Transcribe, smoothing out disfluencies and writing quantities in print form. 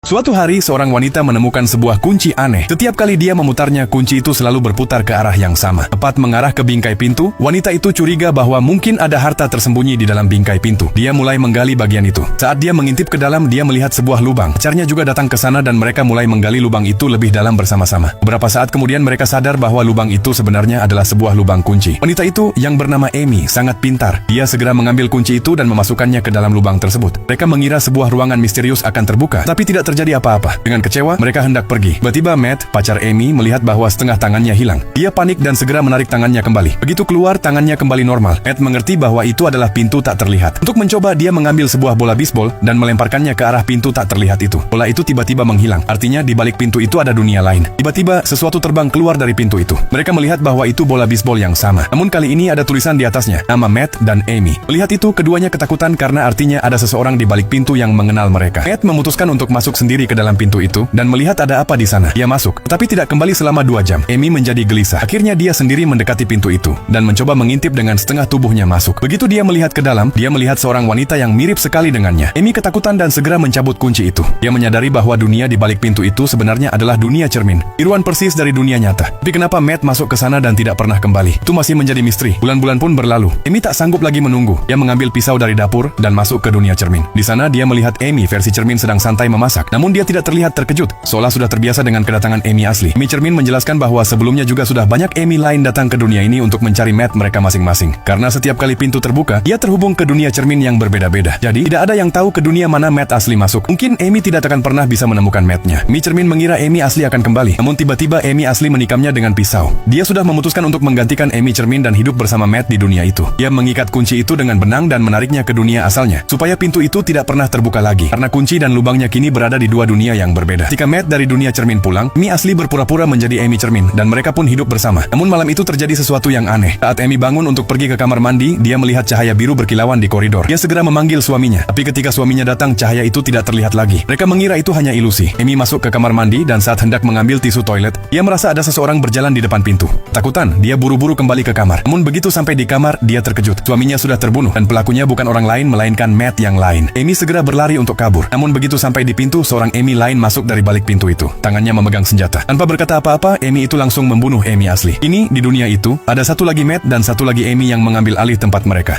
Suatu hari, seorang wanita menemukan sebuah kunci aneh. Setiap kali dia memutarnya, kunci itu selalu berputar ke arah yang sama. Tepat mengarah ke bingkai pintu, wanita itu curiga bahwa mungkin ada harta tersembunyi di dalam bingkai pintu. Dia mulai menggali bagian itu. Saat dia mengintip ke dalam, dia melihat sebuah lubang. Pacarnya juga datang ke sana dan mereka mulai menggali lubang itu lebih dalam bersama-sama. Beberapa saat kemudian mereka sadar bahwa lubang itu sebenarnya adalah sebuah lubang kunci. Wanita itu, yang bernama Amy, sangat pintar. Dia segera mengambil kunci itu dan memasukkannya ke dalam lubang tersebut. Mereka mengira sebuah ruangan misterius akan terbuka, tapi tidak terjadi apa-apa. Dengan kecewa, mereka hendak pergi. Tiba-tiba Matt, pacar Amy, melihat bahwa setengah tangannya hilang. Dia panik dan segera menarik tangannya kembali. Begitu keluar, tangannya kembali normal. Matt mengerti bahwa itu adalah pintu tak terlihat. Untuk mencoba, dia mengambil sebuah bola bisbol dan melemparkannya ke arah pintu tak terlihat itu. Bola itu tiba-tiba menghilang. Artinya, di balik pintu itu ada dunia lain. Tiba-tiba, sesuatu terbang keluar dari pintu itu. Mereka melihat bahwa itu bola bisbol yang sama. Namun kali ini ada tulisan di atasnya, nama Matt dan Amy. Melihat itu, keduanya ketakutan karena artinya ada seseorang di balik pintu yang mengenal mereka. Matt memutuskan untuk masuk sendiri ke dalam pintu itu dan melihat ada apa di sana. Dia masuk, tapi tidak kembali selama 2 jam. Amy menjadi gelisah. Akhirnya dia sendiri mendekati pintu itu dan mencoba mengintip dengan setengah tubuhnya masuk. Begitu dia melihat ke dalam, dia melihat seorang wanita yang mirip sekali dengannya. Amy ketakutan dan segera mencabut kunci itu. Dia menyadari bahwa dunia di balik pintu itu sebenarnya adalah dunia cermin, tiruan persis dari dunia nyata. Tapi kenapa Matt masuk ke sana dan tidak pernah kembali? Itu masih menjadi misteri. Bulan-bulan pun berlalu. Amy tak sanggup lagi menunggu. Dia mengambil pisau dari dapur dan masuk ke dunia cermin. Di sana dia melihat Amy versi cermin sedang santai memasak. Namun dia tidak terlihat terkejut, seolah sudah terbiasa dengan kedatangan Amy asli. Amy cermin menjelaskan bahwa sebelumnya juga sudah banyak Amy lain datang ke dunia ini untuk mencari Matt mereka masing-masing. Karena setiap kali pintu terbuka, ia terhubung ke dunia cermin yang berbeda-beda. Jadi, tidak ada yang tahu ke dunia mana Matt asli masuk. Mungkin Amy tidak akan pernah bisa menemukan Matt-nya. Amy cermin mengira Amy asli akan kembali. Namun tiba-tiba Amy asli menikamnya dengan pisau. Dia sudah memutuskan untuk menggantikan Amy cermin dan hidup bersama Matt di dunia itu. Dia mengikat kunci itu dengan benang dan menariknya ke dunia asalnya, supaya pintu itu tidak pernah terbuka lagi. Karena kunci dan lubangnya kini berada di 2 dunia yang berbeda. Ketika Matt dari dunia cermin pulang, Amy asli berpura-pura menjadi Amy cermin dan mereka pun hidup bersama. Namun malam itu terjadi sesuatu yang aneh. Saat Amy bangun untuk pergi ke kamar mandi, dia melihat cahaya biru berkilauan di koridor. Dia segera memanggil suaminya, tapi ketika suaminya datang, cahaya itu tidak terlihat lagi. Mereka mengira itu hanya ilusi. Amy masuk ke kamar mandi dan saat hendak mengambil tisu toilet, dia merasa ada seseorang berjalan di depan pintu. Takutan, dia buru-buru kembali ke kamar. Namun begitu sampai di kamar, dia terkejut. Suaminya sudah terbunuh dan pelakunya bukan orang lain melainkan Matt yang lain. Amy segera berlari untuk kabur. Namun begitu sampai di pintu, seorang Amy lain masuk dari balik pintu itu. Tangannya memegang senjata. Tanpa berkata apa-apa, Amy itu langsung membunuh Amy asli. Ini, di dunia itu, ada satu lagi Matt dan satu lagi Amy yang mengambil alih tempat mereka.